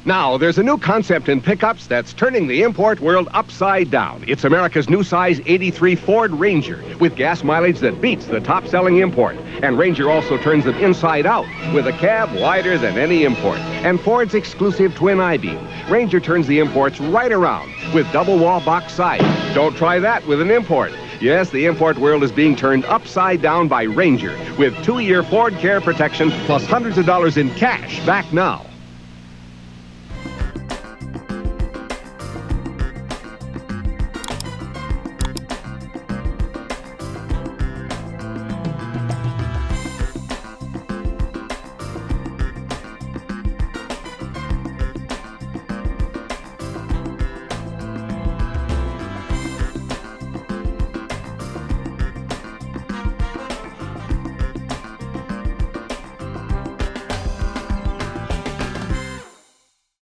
Now, there's a new concept in pickups that's turning the import world upside down. It's America's new size 83 Ford Ranger with gas mileage that beats the top-selling import. And Ranger also turns them inside out with a cab wider than any import. And Ford's exclusive twin I-beam. Ranger turns the imports right around with double-wall box sides. Don't try that with an import. Yes, the import world is being turned upside down by Ranger with 2-year Ford Care protection plus hundreds of dollars in cash back now.